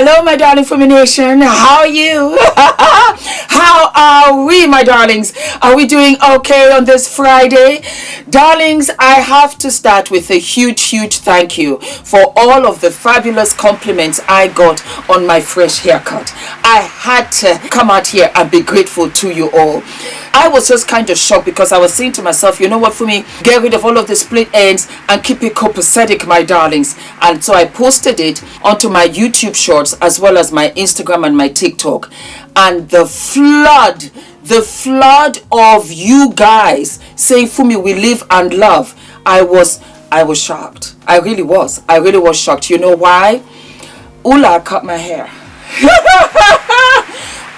Hello, my darling Fumi Nation. How are you? How are we, my darlings? Are we doing okay on this Friday? Darlings, I have to start with a huge thank you for all of the fabulous compliments I got on my fresh haircut. I had to come out here and be grateful to you all. I was just kind of shocked because I was saying to myself, you know what, Fumi, get rid of all of the split ends and keep it copacetic, my darlings. And so I posted it onto my YouTube shorts as well as my Instagram and my TikTok. And the flood of you guys saying, Fumi, we live and love. I was shocked. I really was shocked. You know why? Ula cut my hair.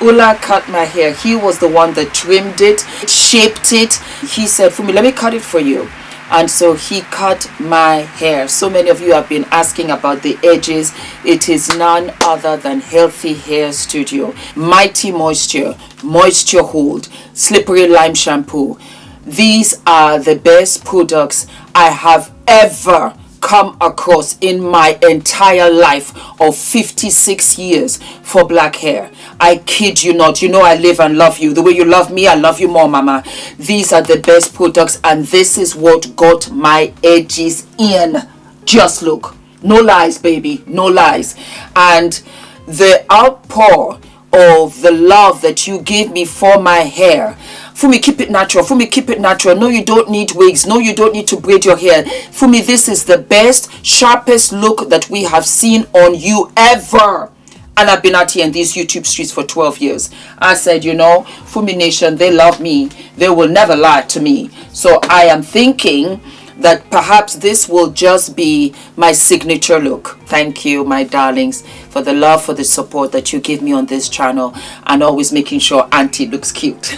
Ula cut my hair. He was the one that trimmed it, shaped it. He said, Fumi, let me cut it for you. And so he cut my hair. So many of you have been asking about the edges. It is none other than Healthy Hair Studio. Mighty Moisture, Moisture Hold, Slippery Lime Shampoo. These are the best products I have ever come across in my entire life of 56 years for black hair. I kid you not. You know I live and love you. The way you love me, I love you more, mama. These are the best products, and this is what got my edges in. Just look. No lies, baby. No lies. And the outpour of the love that you gave me for my hair. Fumi, keep it natural. Fumi, keep it natural. No, you don't need wigs. No, you don't need to braid your hair. Fumi, this is the best, sharpest look that we have seen on you ever. And I've been out here in these YouTube streets for 12 years. I said, you know, Fumi Nation, they love me. They will never lie to me. So I am thinking that perhaps this will just be my signature look. Thank you, my darlings, for the love, for the support that you give me on this channel, and always making sure Auntie looks cute.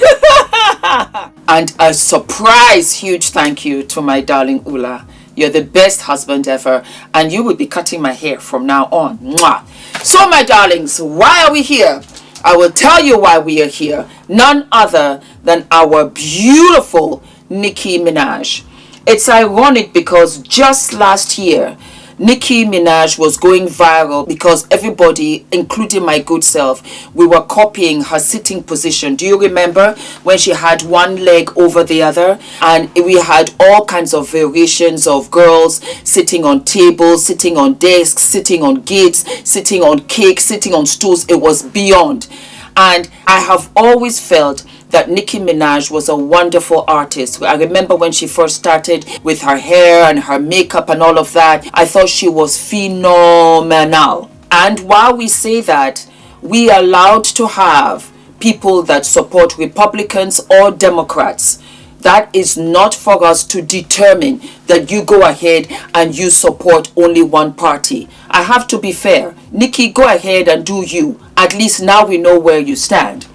And a surprise huge thank you to my darling Ula. You're the best husband ever, and you will be cutting my hair from now on. Mwah. So, my darlings, why are we here? I will tell you why we are here. None other than our beautiful Nicki Minaj. It's ironic because just last year, Nicki Minaj was going viral because everybody, including my good self, we were copying her sitting position. Do you remember when she had one leg over the other? And we had all kinds of variations of girls sitting on tables, sitting on desks, sitting on gates, sitting on cakes, sitting on stools. It was beyond. And I have always felt that Nicki Minaj was a wonderful artist. I remember when she first started with her hair and her makeup and all of that, I thought she was phenomenal. And while we say that, we are allowed to have people that support Republicans or Democrats. That is not for us to determine that you go ahead and you support only one party. I have to be fair. Nicki, go ahead and do you. At least now we know where you stand.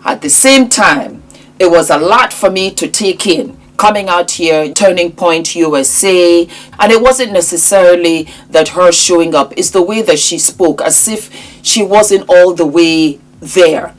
At the same time, it was a lot for me to take in. Coming out here, Turning Point USA, and it wasn't necessarily that her showing up. It's the way that she spoke, as if she wasn't all the way there.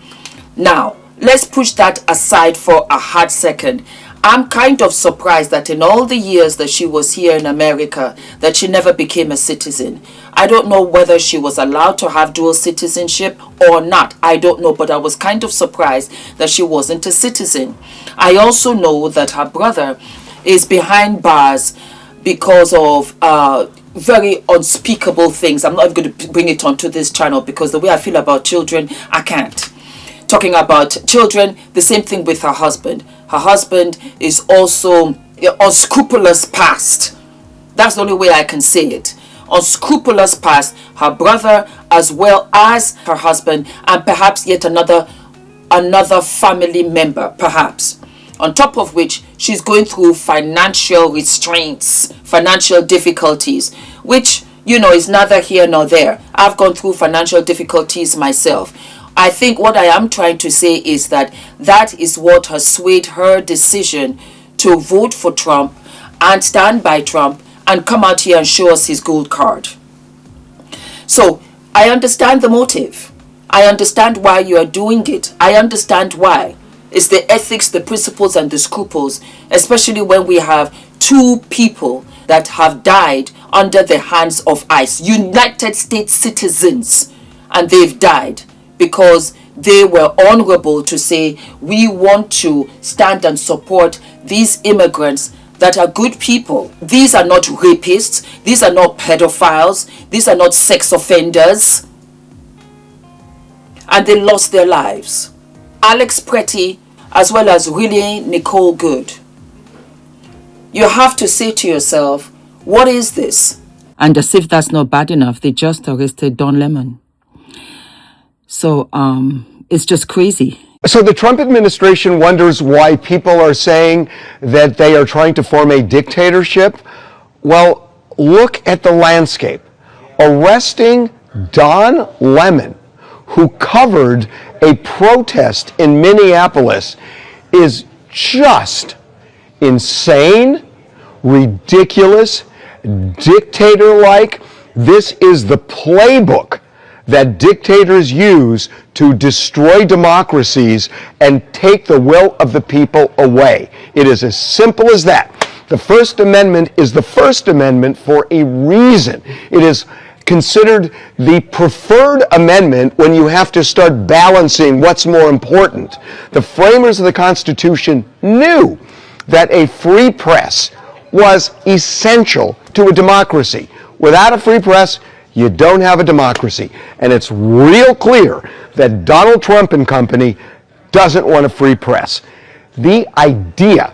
Now, let's push that aside for a hot second. I'm kind of surprised that in all the years that she was here in America, that she never became a citizen. I don't know whether she was allowed to have dual citizenship or not. I don't know, but I was kind of surprised that she wasn't a citizen. I also know that her brother is behind bars because of very unspeakable things. I'm not even going to bring it onto this channel because the way I feel about children, I can't. Talking about children, the same thing with her husband. Her husband is also unscrupulous past. That's the only way I can say it. Unscrupulous past. Her brother as well as her husband, and perhaps yet another family member, perhaps. On top of which, she's going through financial restraints, financial difficulties, which, you know, is neither here nor there. I've gone through financial difficulties myself. I think what I am trying to say is that that is what has swayed her decision to vote for Trump and stand by Trump and come out here and show us his gold card. So I understand the motive. I understand why you are doing it. I understand why. It's the ethics, the principles, and the scruples, especially when we have two people that have died under the hands of ICE, United States citizens. and they've died because they were honorable to say, we want to stand and support these immigrants that are good people. These are not rapists. These are not pedophiles. These are not sex offenders. And they lost their lives. Alex Pretty, as well as really Nicole Good. You have to say to yourself, what is this? And as if that's not bad enough, they just arrested Don Lemon. So it's just crazy. So the Trump administration wonders why people are saying that they are trying to form a dictatorship. Well, look at the landscape. Arresting Don Lemon, who covered a protest in Minneapolis, is just insane, ridiculous, dictator-like. This is the playbook that dictators use to destroy democracies and take the will of the people away. It is as simple as that. The First Amendment is the First Amendment for a reason. It is considered the preferred amendment when you have to start balancing what's more important. The framers of the Constitution knew that a free press was essential to a democracy. Without a free press, you don't have a democracy. And it's real clear that Donald Trump and company doesn't want a free press. The idea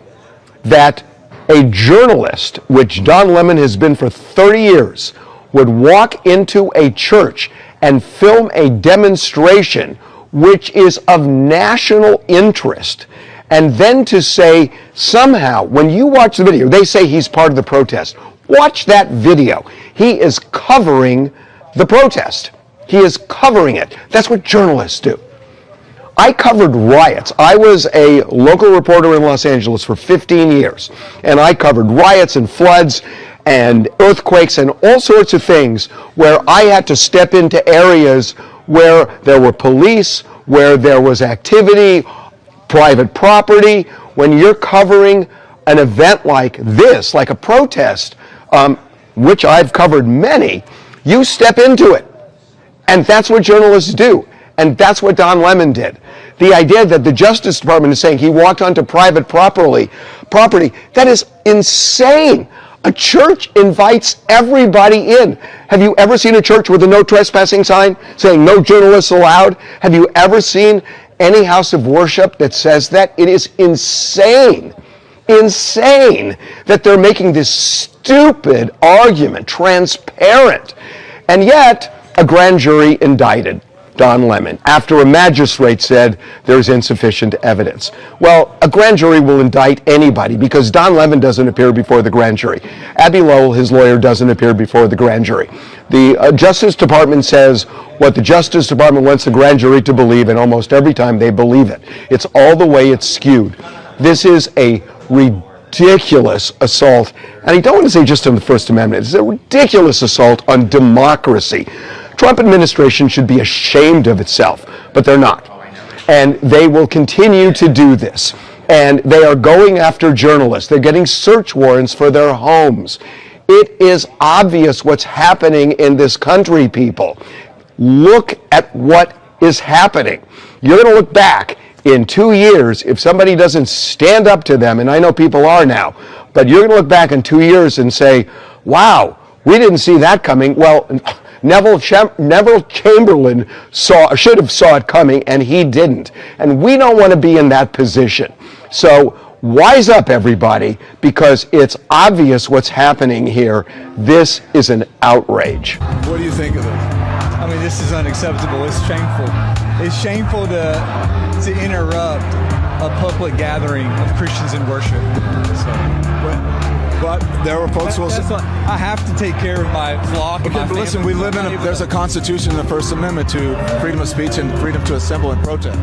that a journalist, which Don Lemon has been for 30 years, would walk into a church and film a demonstration which is of national interest, and then to say somehow, when you watch the video, they say he's part of the protest. Watch that video. He is covering the protest. He is covering it. That's what journalists do. I covered riots. I was a local reporter in Los Angeles for 15 years, and I covered riots and floods and earthquakes and all sorts of things where I had to step into areas where there were police, where there was activity, private property. When you're covering an event like this, like a protest, which I've covered many, you step into it. And that's what journalists do. And that's what Don Lemon did. The idea that the Justice Department is saying he walked onto private property, that is insane. A church invites everybody in. Have you ever seen a church with a no trespassing sign saying no journalists allowed? Have you ever seen any house of worship that says that? It is insane that they're making this stupid argument transparent. And yet, a grand jury indicted Don Lemon after a magistrate said there's insufficient evidence. Well, a grand jury will indict anybody because Don Lemon doesn't appear before the grand jury. Abby Lowell, his lawyer, doesn't appear before the grand jury. The Justice Department says what the Justice Department wants the grand jury to believe, and almost every time they believe it. It's all the way it's skewed. This is a ridiculous assault, and I don't want to say just on the First Amendment. It's a ridiculous assault on democracy. Trump administration should be ashamed of itself, but they're not. And they will continue to do this. And they are going after journalists. They're getting search warrants for their homes. It is obvious what's happening in this country, people. Look at what is happening. You're going to look back in 2 years if somebody doesn't stand up to them, and I know people are now, but you're going to look back in 2 years and say, wow, we didn't see that coming. Well, Neville Chamberlain should have saw it coming, and he didn't. And we don't want to be in that position. So wise up, everybody, because it's obvious what's happening here. This is an outrage. What do you think of this? I mean, this is unacceptable. It's shameful. It's shameful to interrupt a public gathering of Christians in worship. But there were folks who will say, I have to take care of my flock. okay, but listen, we live in there's a Constitution and the First Amendment to freedom of speech and freedom to assemble and protest.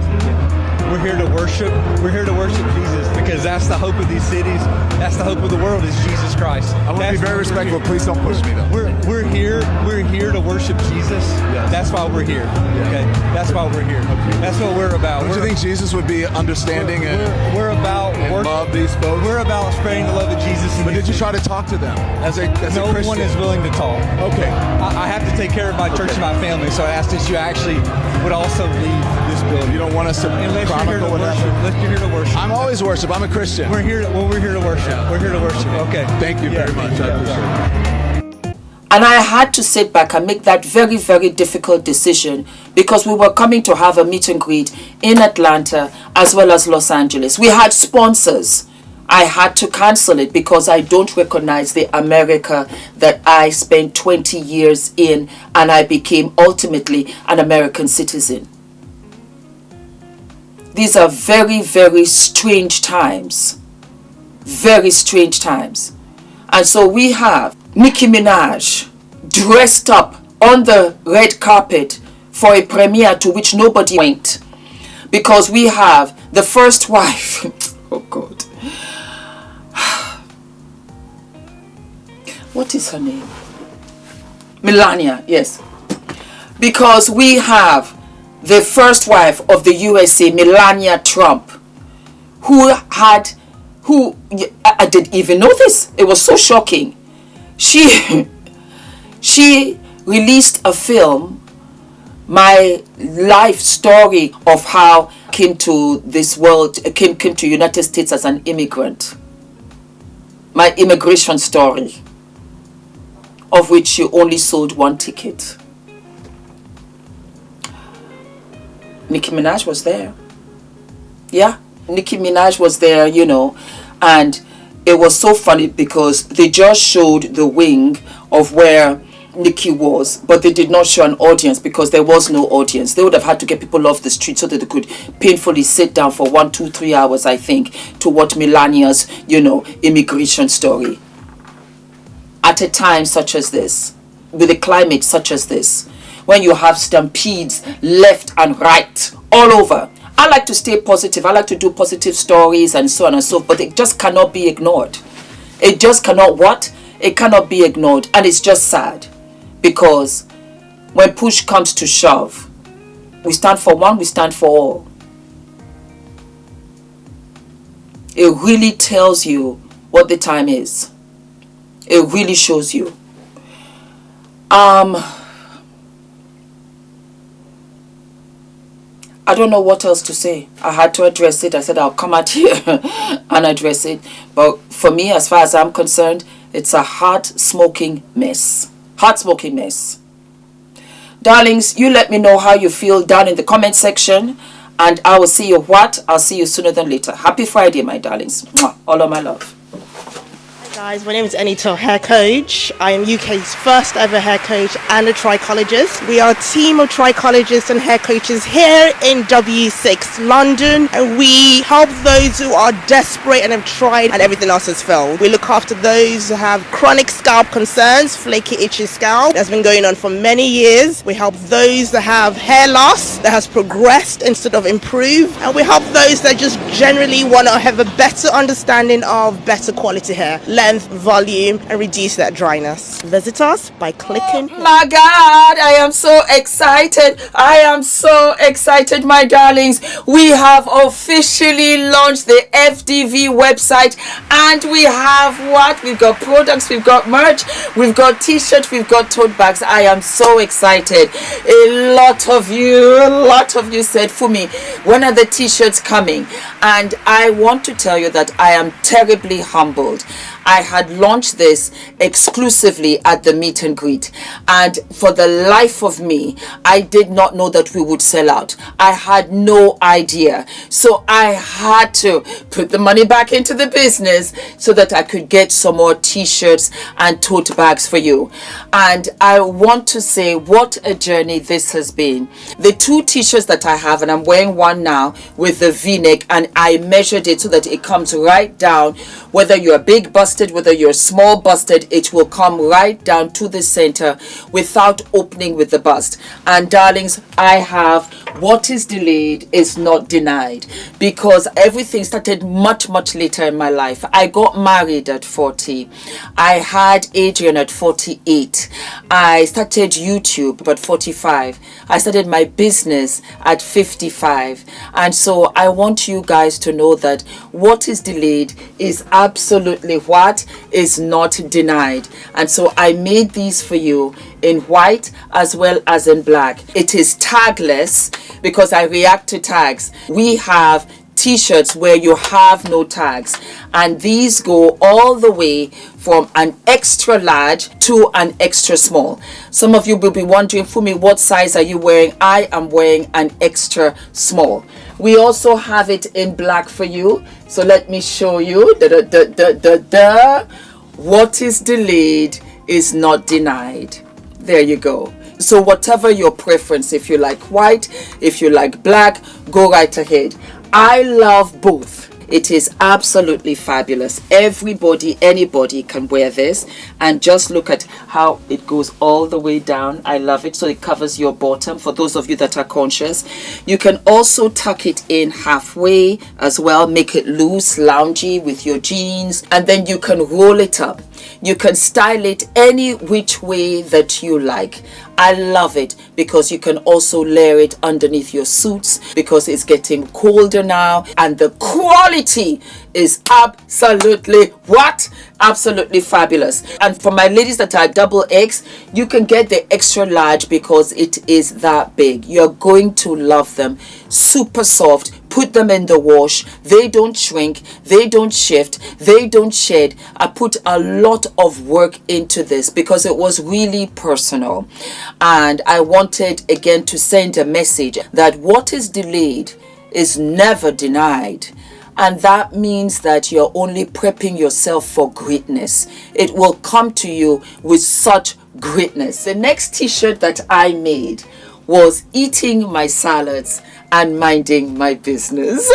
We're here to worship. We're here to worship Jesus because that's the hope of these cities. That's the hope of the world is Jesus Christ. I want to be very respectful. Please don't push me, though. We're here to worship Jesus. Yes. That's why we're here. Yeah. Okay, that's why we're here. Okay. That's what we're about. Don't you think Jesus would be understanding? We're about and love these folks? We're about spreading the love of Jesus. But did you try to talk to them as a Christian? No one is willing to talk. Okay. I have to take care of my church and my family, so I asked if you actually would also leave this building. You don't want us to Unless you're here to chronicle what worship. happened? Unless you're here to worship. I'm always worship. I'm a Christian. We're here to worship. Yeah. We're here to worship. Okay. Thank you very much. I appreciate it. And I had to sit back and make that very, very difficult decision because we were coming to have a meet and greet in Atlanta as well as Los Angeles. We had sponsors. I had to cancel it because I don't recognize the America that I spent 20 years in, and I became ultimately an American citizen. These are very, very strange times. Very strange times. And so we have Nicki Minaj dressed up on the red carpet for a premiere to which nobody went, because we have the first wife. Oh God. What is her name? Melania, yes. Because we have the first wife of the USA, Melania Trump, I didn't even know this. It was so shocking. She released a film, my life story of how I came to this world, came to United States as an immigrant. My immigration story, of which she only sold one ticket. Nicki Minaj was there. Yeah, Nicki Minaj was there, you know, and it was so funny because they just showed the wing of where Nicki was, but they did not show an audience because there was no audience. They would have had to get people off the street so that they could painfully sit down for 1, 2, 3 hours, I think, to watch Melania's, you know, immigration story. At a time such as this, with a climate such as this, when you have stampedes left and right all over. I like to stay positive. I like to do positive stories and so on and so forth, but it just cannot be ignored. It just cannot what? It cannot be ignored. And it's just sad because when push comes to shove, we stand for one, we stand for all. It really tells you what the time is. It really shows you. I don't know what else to say. I had to address it. I said I'll come out here and address it. But for me, as far as I'm concerned, it's a hot smoking mess. Hot smoking mess. Darlings, you let me know how you feel down in the comment section. And I will see you what? I'll see you sooner than later. Happy Friday, my darlings. Mwah. All of my love. Guys, my name is ENITAN, hair coach. I am UK's first ever hair coach and a trichologist. We are a team of trichologists and hair coaches here in W6 London, and we help those who are desperate and have tried and everything else has failed. We look after those who have chronic scalp concerns, flaky, itchy scalp that's been going on for many years. We help those that have hair loss that has progressed instead of improved, and we help those that just generally want to have a better understanding of better quality hair, length, volume, and reduce that dryness. Visit us by clicking. Oh my God, I am so excited. I am so excited, my darlings. We have officially launched the FDV website, and we have what? We've got products, we've got merch, we've got t-shirts, we've got tote bags. I am so excited. A lot of you said, Fumi, when are the t-shirts coming? And I want to tell you that I am terribly humbled. I had launched this exclusively at the meet and greet, and for the life of me, I did not know that we would sell out. I had no idea. So I had to put the money back into the business so that I could get some more t-shirts and tote bags for you. And I want to say what a journey this has been. The 2 t-shirts that I have, and I'm wearing one now with the v-neck, and I measured it so that it comes right down, whether you're a big busted busted, whether you're small busted, it will come right down to the center without opening with the bust. And darlings, I have what is delayed is not denied, because everything started much later in my life. I got married at 40. I had Adrian at 48. I started YouTube at 45. I started my business at 55. And so I want you guys to know that what is delayed is absolutely what is not denied. And so I made these for you in white as well as in black. It is tagless because I react to tags. We have t-shirts where you have no tags, and these go all the way from an extra large to an extra small. Some of you will be wondering, Fumi, what size are you wearing? I am wearing an extra small. We also have it in black for you, so let me show you. What is delayed is not denied. There you go. So whatever your preference, if you like white, if you like black, go right ahead. I love both. It is absolutely fabulous. Everybody, anybody can wear this, and just look at how it goes all the way down. I love it. So it covers your bottom for those of you that are conscious. You can also tuck it in halfway as well, make it loose, loungy with your jeans, and then you can roll it up. You can style it any which way that you like. I love it because you can also layer it underneath your suits, because it's getting colder now, and the quality is absolutely what? Absolutely fabulous. And for my ladies that are double X, you can get the extra large because it is that big. You're going to love them. Super soft. Put them in the wash. They don't shrink. They don't shift. They don't shed. I put a lot of work into this because it was really personal. And I wanted again to send a message that what is delayed is never denied. And that means that you're only prepping yourself for greatness. It will come to you with such greatness. The next t-shirt that I made was eating my salads and minding my business.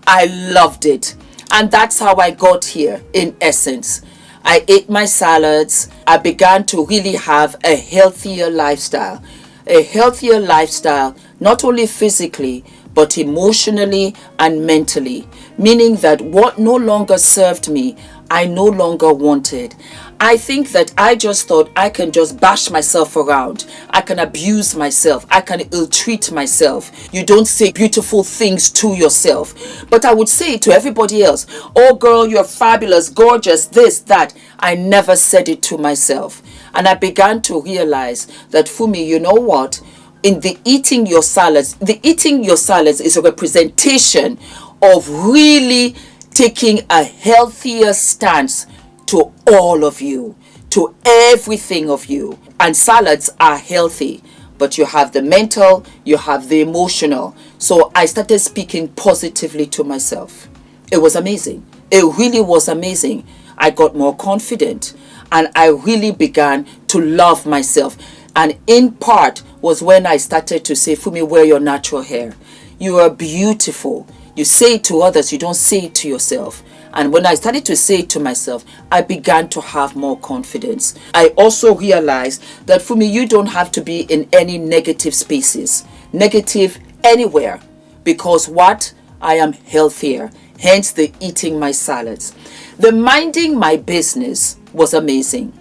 I loved it. And that's how I got here, in essence. I ate my salads. I began to really have a healthier lifestyle. A healthier lifestyle, not only physically, but emotionally and mentally. Meaning that what no longer served me, I no longer wanted. I think that I just thought I can just bash myself around. I can abuse myself. I can ill-treat myself. You don't say beautiful things to yourself. But I would say it to everybody else. Oh girl, you're fabulous, gorgeous, this, that. I never said it to myself. And I began to realize that, Fumi, you know what? In the eating your salads is a representation of really taking a healthier stance to all of you, to everything of you. And salads are healthy, but you have the mental, you have the emotional. So I started speaking positively to myself. It was amazing. It really was amazing. I got more confident, and I really began to love myself. And in part was when I started to say, Fumi, wear your natural hair. You are beautiful. You say it to others, you don't say it to yourself. And when I started to say it to myself, I began to have more confidence. I also realized that, Fumi, you don't have to be in any negative spaces, negative anywhere, because what? I am healthier. Hence the eating my salads. The minding my business was amazing,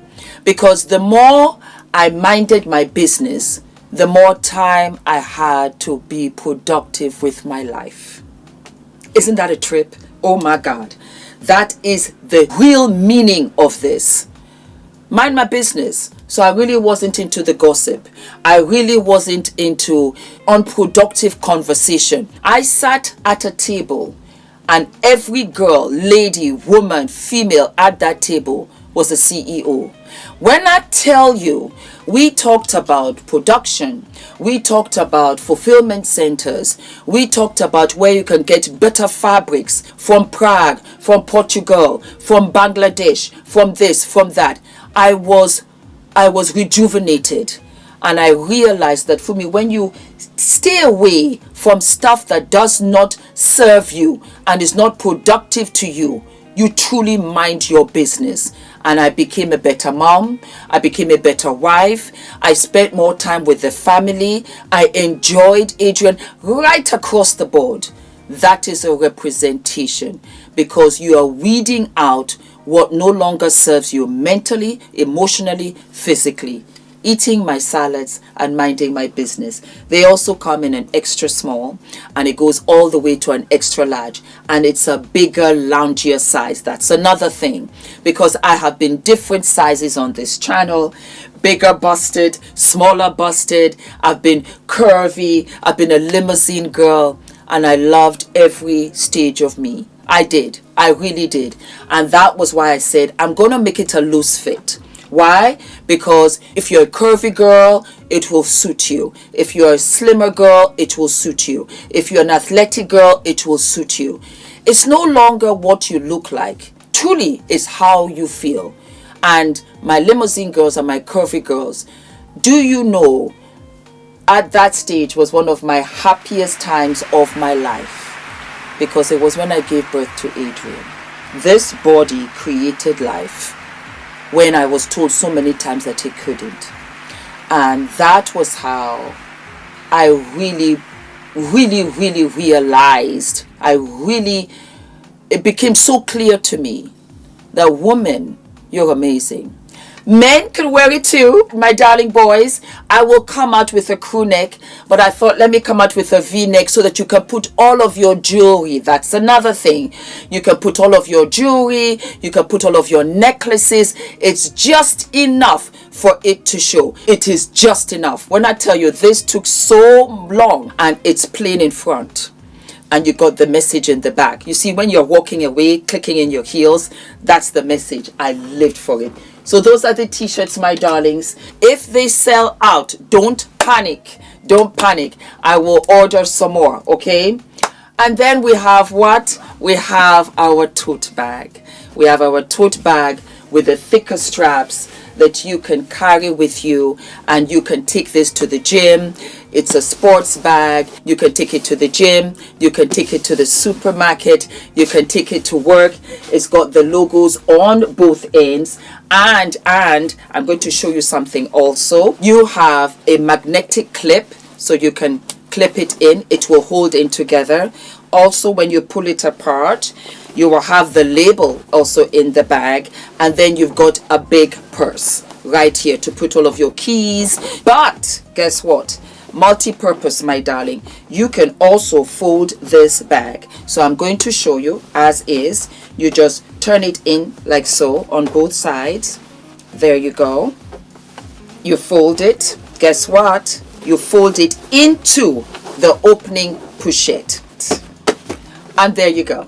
because the more I minded my business, the more time I had to be productive with my life. Isn't that a trip? Oh my God. That is the real meaning of this. Mind my business. So I really wasn't into the gossip. I really wasn't into unproductive conversation. I sat at a table, and every girl, lady, woman, female at that table was a CEO. When I tell you, we talked about production, we talked about fulfillment centers, we talked about where you can get better fabrics from Prague, from Portugal, from Bangladesh, from this, from that. I was rejuvenated, and I realized that, for me, when you stay away from stuff that does not serve you and is not productive to you, you truly mind your business. And I became a better mom. I became a better wife. I spent more time with the family. I enjoyed Adrian right across the board. That is a representation, because you are weeding out what no longer serves you mentally, emotionally, physically. Eating my salads and minding my business. They also come in an extra small, and it goes all the way to an extra large, and it's a bigger, loungier size. That's another thing, because I have been different sizes on this channel. Bigger busted, smaller busted. I've been curvy. I've been a limousine girl, and I loved every stage of me. I did. I really did. And that was why I said I'm going to make it a loose fit. Why? Because if you're a curvy girl, it will suit you. If you're a slimmer girl, it will suit you. If you're an athletic girl, it will suit you. It's no longer what you look like. Truly, it's how you feel. And my limousine girls and my curvy girls, do you know, at that stage was one of my happiest times of my life, because it was when I gave birth to Adrian. This body created life when I was told so many times that it couldn't. And that was how I really realized, it became so clear to me that, woman, you're amazing. Men can wear it too, my darling boys. I will come out with a crew neck, but I thought, let me come out with a V-neck so that you can put all of your jewelry. That's another thing. You can put all of your jewelry, you can put all of your necklaces. It's just enough for it to show. It is just enough. When I tell you this took so long, and it's plain in front, and you got the message in the back. You see, when you're walking away, clicking in your heels, that's the message. I lived for it. So those are the t-shirts, my darlings. If they sell out, don't panic. Don't panic. I will order some more, okay? And then we have what? We have our tote bag. We have our tote bag with the thicker straps that you can carry with you, and you can take this to the gym. It's a sports bag. You can take it to the gym. You can take it to the supermarket. You can take it to work. It's got the logos on both ends. And I'm going to show you something also. You have a magnetic clip, so you can clip it in. It will hold in together. Also, when you pull it apart, you will have the label also in the bag, and then you've got a big purse right here to put all of your keys. But guess what? Multi-purpose, my darling. You can also fold this bag. So I'm going to show you as is. You just turn it in like so on both sides. There you go. You fold it. Guess what? You fold it into the opening pochette. And there you go.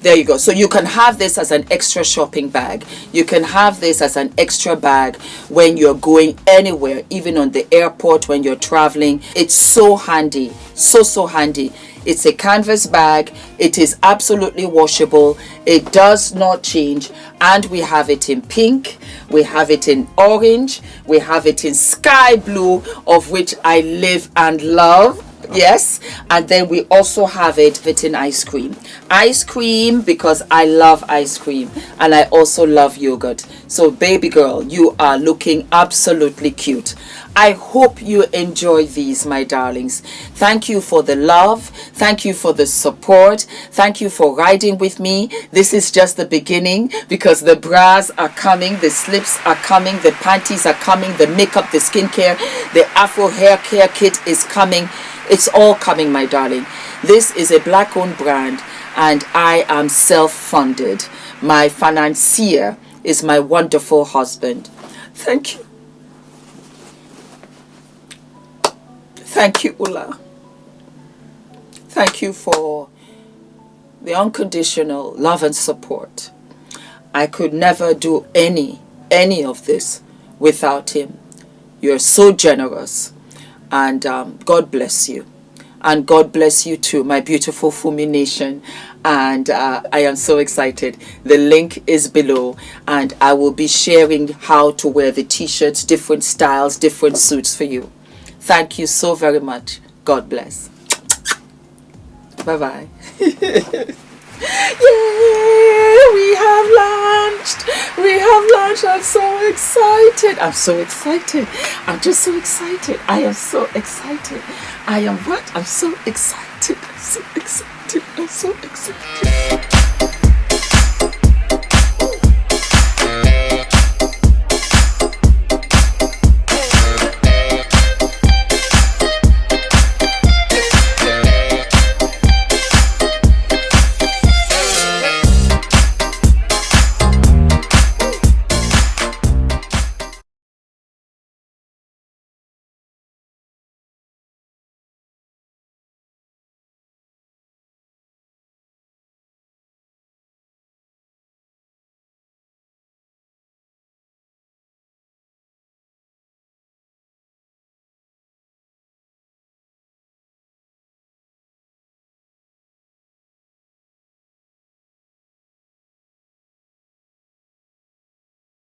There you go. So you can have this as an extra shopping bag. You can have this as an extra bag when you're going anywhere, even on the airport, when you're traveling. It's so handy. So handy. It's a canvas bag. It is absolutely washable. It does not change. And we have it in pink. We have it in orange. We have it in sky blue, of which I live and love. Yes. And then we also have it in ice cream. Ice cream, because I love ice cream, and I also love yogurt. So baby girl, you are looking absolutely cute. I hope you enjoy these, my darlings. Thank you for the love. Thank you for the support. Thank you for riding with me. This is just the beginning, because the bras are coming, the slips are coming, the panties are coming, the makeup, the skincare, the Afro hair care kit is coming. It's all coming, my darling. This is a black-owned brand, and I am self-funded. My financier is my wonderful husband. Thank you. Thank you, Ula. Thank you for the unconditional love and support. I could never do any of this without him. You're so generous. And God bless you. And God bless you too, my beautiful Fumi Nation. And I am so excited. The link is below, and I will be sharing how to wear the t-shirts, different styles, different suits for you. Thank you so very much. God bless. Bye-bye. Yay! We have launched. We have launched. I'm so excited. I'm so excited. I'm just so excited. I am so excited. I am what? I'm so excited. I'm so excited. I'm so excited.